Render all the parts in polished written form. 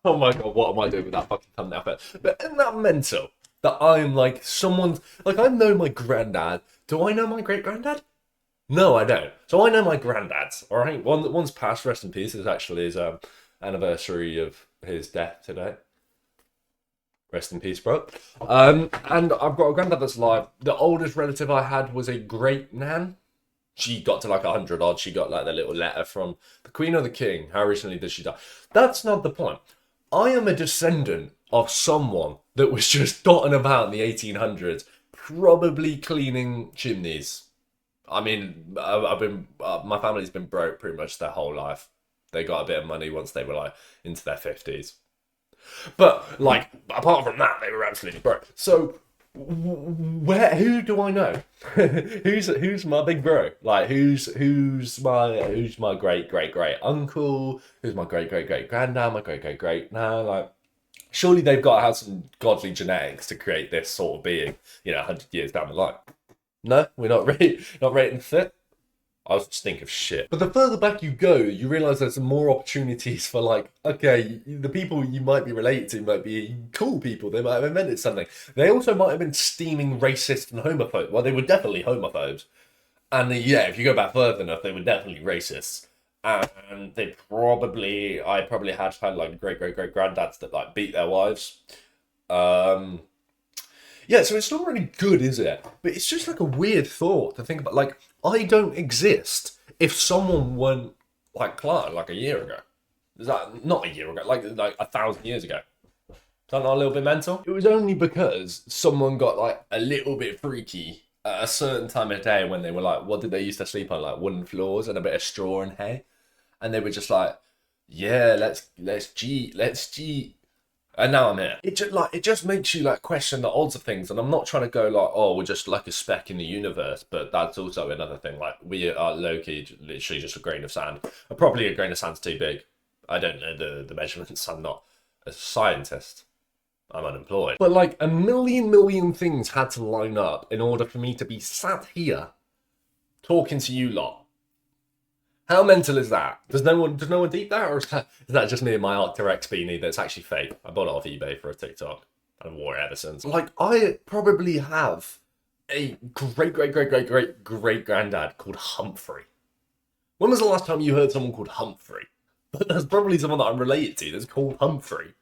Oh my god, what am I doing with that fucking thumbnail? But isn't that mental? That I'm like someone's like I know my granddad. Do I know my great granddad? No, I don't. So I know my granddad's. All right, one's passed. Rest in peace. It's actually his anniversary of his death today. Rest in peace, bro. And I've got a granddad that's alive. The oldest relative I had was a great nan. She got to like 100 odd. She got like the little letter from the Queen or the King. How recently did she die? That's not the point. I am a descendant of someone that was just dotting about in the 1800s, probably cleaning chimneys. I mean, I've been my family's been broke pretty much their whole life. They got a bit of money once they were like into their 50s. But like apart from that, they were absolutely broke. So who do I know? who's my big bro? Like who's my great great great uncle? Who's my great great great granddad? My great great great now like. Surely they've got to have some godly genetics to create this sort of being, 100 years down the line. No, we're not ready, not rating fit. I was stink of shit. But the further back you go, you realise there's some more opportunities for like, okay, the people you might be related to might be cool people. They might have invented something. They also might have been steaming racist and homophobe. Well, they were definitely homophobes. And yeah, if you go back further enough, they were definitely racists. And I probably had like great great great granddads that like beat their wives. Yeah, so it's not really good, is it? But it's just like a weird thought to think about. Like, I don't exist if someone weren't like Clark like a year ago. Is that not a year ago? Like 1,000 years ago. Is that not a little bit mental? It was only because someone got like a little bit freaky at a certain time of day when they were like, what did they used to sleep on? Like wooden floors and a bit of straw and hay. And they were just like, yeah, let's cheat. And now I'm here. It just makes you like question the odds of things. And I'm not trying to go like, oh, we're just like a speck in the universe, but that's also another thing. Like we are low key, literally just a grain of sand. Probably a grain of sand's too big. I don't know the measurements. I'm not a scientist. I'm unemployed. But like a million things had to line up in order for me to be sat here talking to you lot. How mental is that? Does no one deep that, or is that just me and my Arc'teryx beanie that's actually fake? I bought it off eBay for a TikTok. I've worn it ever since. Like I probably have a great great great great great great granddad called Humphrey. When was the last time you heard someone called Humphrey? But there's probably someone that I'm related to that's called Humphrey.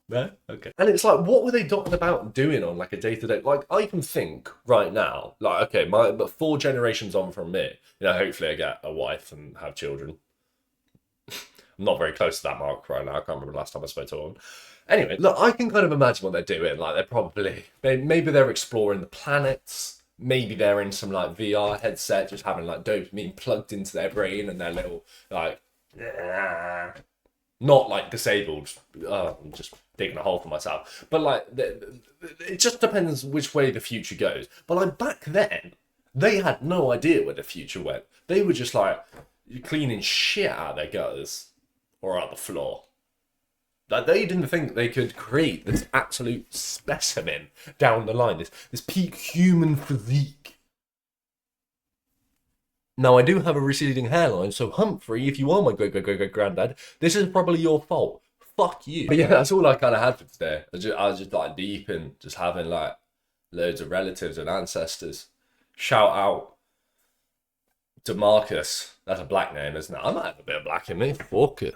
No? Okay. And it's like, what were they talking about and doing on like a day to day? Like, I can think right now, like, okay, but 4 generations on from me, hopefully I get a wife and have children. I'm not very close to that mark right now. I can't remember the last time I spoke to one. Anyway, look, I can kind of imagine what they're doing. Like, maybe they're exploring the planets. Maybe they're in some like VR headset, just having like dopamine plugged into their brain and their little like. Not like disabled. I'm just digging a hole for myself. But like, it just depends which way the future goes. But like back then, they had no idea where the future went. They were just like cleaning shit out of their gutters or out the floor. Like they didn't think they could create this absolute specimen down the line. This peak human physique. Now, I do have a receding hairline, so Humphrey, if you are my great great great great granddad, this is probably your fault. Fuck you. But yeah, that's all I kind of had for today. I was just like deep in just having like loads of relatives and ancestors. Shout out to Marcus. That's a black name, isn't it? I might have a bit of black in me. Fuck it.